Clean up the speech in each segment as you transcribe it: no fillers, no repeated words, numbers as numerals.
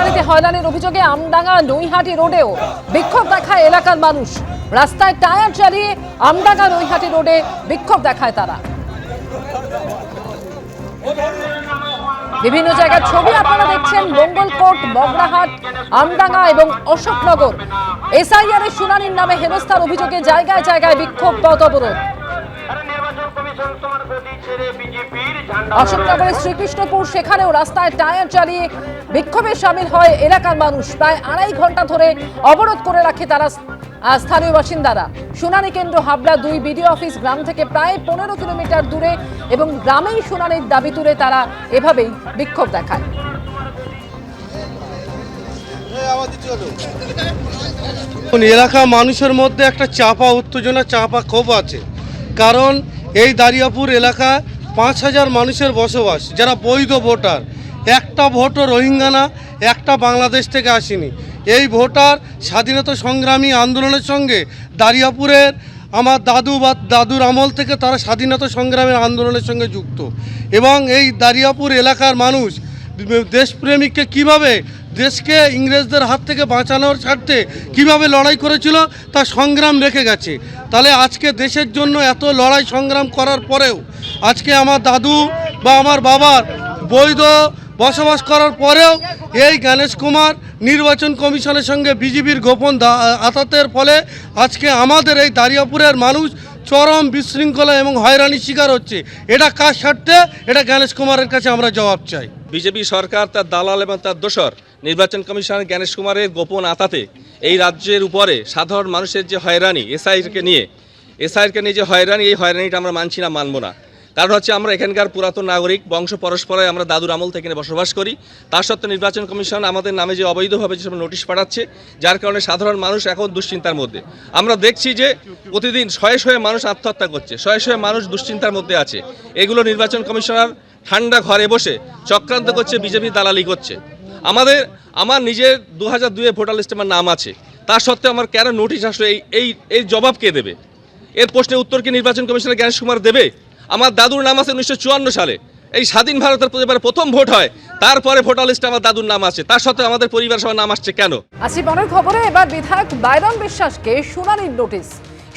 শুনানিতে হয়রানির অভিযোগে আমডাঙ্গা নৈহাটি রোডেও বিক্ষোভ দেখায় এলাকার মানুষ। রাস্তায় টায়ার জ্বালিয়ে আমডাঙ্গা নৈহাটি রোডে বিক্ষোভ দেখায় তারা। বিভিন্ন জায়গার ছবি আপনারা দেখছেন, মঙ্গলকোট, মগরাহাট, আমডাঙ্গা এবং অশোকনগর। এসআইআর এর শুনানির নামে হেনস্থার অভিযোগে জায়গায় জায়গায় বিক্ষোভ, পথ অবরোধ। অশোকনগরের শ্রীকৃষ্ণপুর, সেখানেও রাস্তায় টায়ার জ্বালিয়ে বিক্ষোভে সামিল হয় এলাকার মানুষ। প্রায় 2.5 ঘন্টা ধরে অবরোধ করে রাখে তারা স্থানীয় বাসিন্দারা। শুনানি কেন্দ্র হাবড়া 2 বিডিও অফিস গ্রাম থেকে প্রায় 15 কিলোমিটার দূরে এবং গ্রামেই শুনানির দাবি তুলে তারা এভাবেই বিক্ষোভ দেখায়। এলাকা মানুষের মধ্যে একটা চাপা উত্তেজনা, চাপা ক্ষোভ আছে। কারণ এই দারিয়াপুর এলাকায় 5,000 মানুষের বসবাস, যারা বৈধ ভোটার। একটা ভোটও রোহিঙ্গা না, একটা বাংলাদেশ থেকে আসেনি। এই ভোটার স্বাধীনতা সংগ্রামী আন্দোলনের সঙ্গে দারিয়াপুরের আমার দাদুর আমল থেকে তারা স্বাধীনতা সংগ্রামের আন্দোলনের সঙ্গে যুক্ত। এবং এই দারিয়াপুর এলাকার মানুষ দেশপ্রেমিককে কিভাবে দেশকে ইংরেজদের হাত থেকে বাঁচানোর স্বার্থে কিভাবে লড়াই করেছিল তার সংগ্রাম রেখে গেছে। তাহলে আজকে দেশের জন্য এত লড়াই সংগ্রাম করার পরেও, আজকে আমার দাদু বা আমার বাবার বৈধ বসবাস করার পরেও এই গণেশ কুমার নির্বাচন কমিশনের সঙ্গে বিজেপির গোপন আতাতের ফলে আজকে আমাদের এই দারিয়াপুরের মানুষ চরম বিশৃঙ্খলা এবং হয়রানির শিকার হচ্ছে। এটা কার স্বার্থে? এটা গণেশ কুমারের কাছে আমরা জবাব চাই। বিজেপি সরকার তার দালাল এবং তার দোসর নির্বাচন কমিশনার গণেশ কুমারের গোপন আতাতে এই রাজ্যের উপরে সাধারণ মানুষের যে হয়রানি, এসআইআরকে নিয়ে যে হয়রানি, এই হয়রানিটা আমরা মানছি না, মানব না। কারণ হচ্ছে আমরা এখানকার পুরাতন নাগরিক, বংশ পরস্পরে আমরা দাদুর আমল থেকে বসবাস করি। তার সত্ত্বেও নির্বাচন কমিশন আমাদের নামে যে অবৈধভাবে যেসব নোটিশ পাঠাচ্ছে, যার কারণে সাধারণ মানুষ এখন দুশ্চিন্তার মধ্যে। আমরা দেখছি যে প্রতিদিন শয়ে শয়ে মানুষ আত্মহত্যা করছে, শয়ে শয়ে মানুষ দুশ্চিন্তার মধ্যে আছে। এগুলো নির্বাচন কমিশনার ঠান্ডা ঘরে বসে চক্রান্ত করছে, বিজেপি দালালি করছে। আমার নিজের 2002 ভোটার লিস্টে আমার নাম আছে, তার সত্ত্বেও আমার কেন নোটিশ আসলে এই জবাব কে দেবে? এর প্রশ্নের উত্তর কি নির্বাচন কমিশনার গণেশ কুমার দেবে? আমার দাদুর নাম আছে 1954 সালে, এই স্বাধীন ভারতের প্রথম ভোট হয়, তারপরে ভোটার লিস্টে আমার দাদুর নাম আছে, তার সত্ত্বেও আমাদের পরিবার সবার নাম আসছে কেন? আসি পরের খবরে। এবার বিধায়ক বাইরন বিশ্বাসকে শুনানির নোটিশ।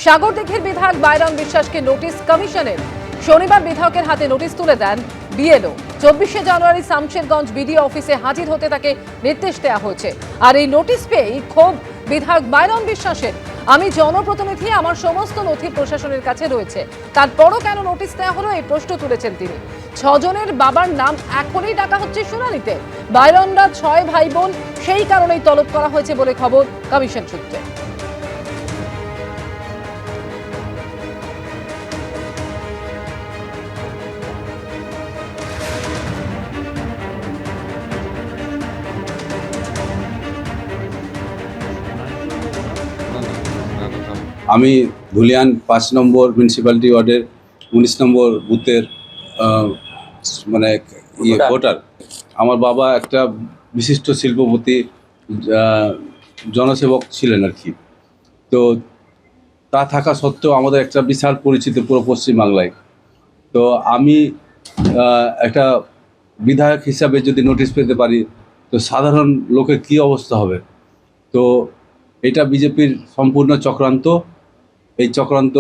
সাগরদিঘির বিধায়ক বাইরন বিশ্বাসকে নোটিশ কমিশনের। শনিবার বিধায়কের হাতে নোটিশ তুলে দেন বিএলও। 24শে জানুয়ারি শামশেরগঞ্জ বিডিও অফিসে হাজির হতে তাকে নির্দেশ দেওয়া হয়েছে। আর এই নোটিশ পেয়েই ক্ষোভ বিধায়ক বাইরন বিশ্বাসের। আমি জনপ্রতিনিধি, আমার সমস্ত নথি প্রশাসনের কাছে রয়েছে, তারপরও কেন নোটিশ দেওয়া হলো, এই প্রশ্ন তুলেছেন তিনি। 6 জনের বাবার নাম এখনই ডাকা হচ্ছে শুনানিতে। বাইরনরা 6 ভাই বোন, সেই কারণেই তলব করা হয়েছে বলে খবর কমিশন সূত্রে। আমি ধুলিয়ান 5 নম্বর মিউনিসিপ্যালিটি ওয়ার্ডের 19 নম্বর বুথের ভোটার। আমার বাবা একটা বিশিষ্ট শিল্পপতি, জনসেবক ছিলেন আর কি। তো তা থাকা সত্ত্বেও আমাদের একটা বিশাল পরিচিতি পুরো পশ্চিমবাংলায়। তো আমি একটা বিধায়ক হিসাবে যদি নোটিশ পেতে পারি, তো সাধারণ লোকের কী অবস্থা হবে? তো এটা বিজেপির সম্পূর্ণ চক্রান্ত। এই চক্রান্ত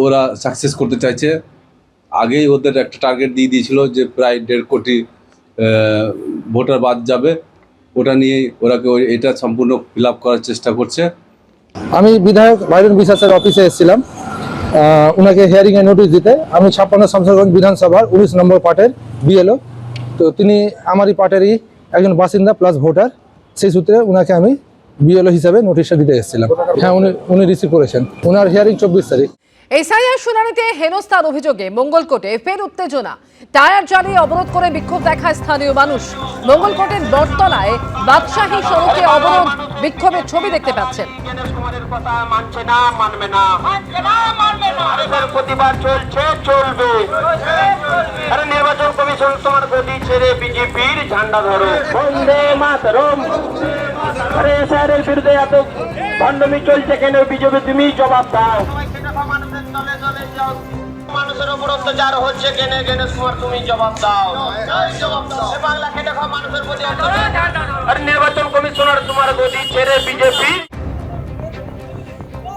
ওরা সাকসেস করতে চাইছে। আগেই ওদের একটা টার্গেট দিয়ে দিয়েছিল যে প্রায় 1.5 কোটি ভোটার বাদ যাবে। ওটা নিয়ে এটা সম্পূর্ণ ফিল আপ করার চেষ্টা করছে। আমি বিধায়ক বাইরন বিশ্বাসের অফিসে এসেছিলাম ওনাকে হিয়ারিংয়ে নোটিশ দিতে। আমি 56 শামশেরগঞ্জ বিধানসভার 19 নম্বর পার্টের বিএলও। তো তিনি আমারই পার্টেরই একজন বাসিন্দা প্লাস ভোটার। সেই সূত্রে ওনাকে আমি বিএলও হিসাবে নোটিশটা দিতে এসেছিলাম। হ্যাঁ, উনি রিসিভ করেছেন। ওনার হিয়ারিং 24 তারিখ। এসআইআর শুনানিতে হেনস্থার অভিযোগে মঙ্গলকোটে ফের উত্তেজনা। টায়ার জ্বালিয়ে অবরোধ করে বিক্ষোভ দেখায় স্থানীয় মানুষ। মঙ্গলকোটের বটতলায় বাদশাহী সড়কে অবরোধ, বিক্ষোভের ছবি দেখতে পাচ্ছেন। প্রতিবাদ চলছে, চলবে। আরে নির্বাচন কমিশন তোমার গদি ছেড়ে বিজেপির ঝান্ডা ধরো, বন্দে মাতরম। আরে এসআইআরের বিরুদ্ধে এত ভণ্ডামি চলছে কেন? বিজেপি তুমি জবাব দাও। মানুষের উপর অত্যাচার হচ্ছে কেন গণেশ কুমার তুমি জবাব দাও বাংলা খেটে খাওয়া মানুষের প্রতি আর নির্বাচন কমিশনার তোমার গদি ছেড়ে বিজেপি।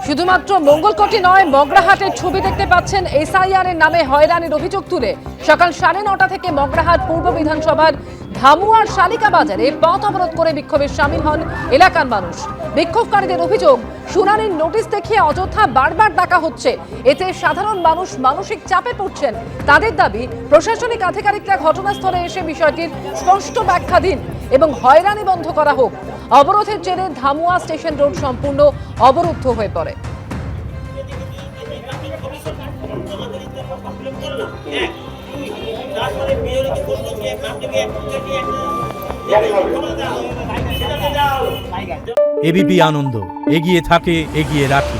শুধুমাত্র মঙ্গলকোটে নয়, মগরাহাটের ছবি দেখতে পাচ্ছেন এসআইআর এর নামে হয়রানির অভিযোগ তুলে সকাল 9:30 থেকে মগরাহাট পূর্ব বিধানসভার ধামুয়ার শালিকা বাজারে পথ অবরোধ করে বিক্ষোভে সামিল হন এলাকার মানুষ। বিক্ষোভকারীদের অভিযোগ, শুনানির নোটিশ দেখিয়ে অযথা বারবার ডাকা হচ্ছে, এতে সাধারণ মানুষ মানসিক চাপে পড়ছেন। তাদের দাবি, প্রশাসনিক আধিকারিকরা ঘটনাস্থলে এসে বিষয়টির স্পষ্ট ব্যাখ্যা দিন এবং হয়রানি বন্ধ করা হোক। অবরোধের জেরে ধামুয়া স্টেশন রোড সম্পূর্ণ অবরুদ্ধ হয়ে পড়ে। এবিপি আনন্দ, এগিয়ে থাকে, এগিয়ে রাখে।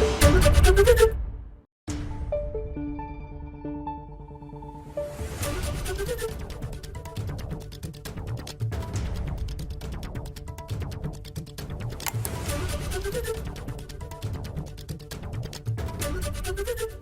Thank you.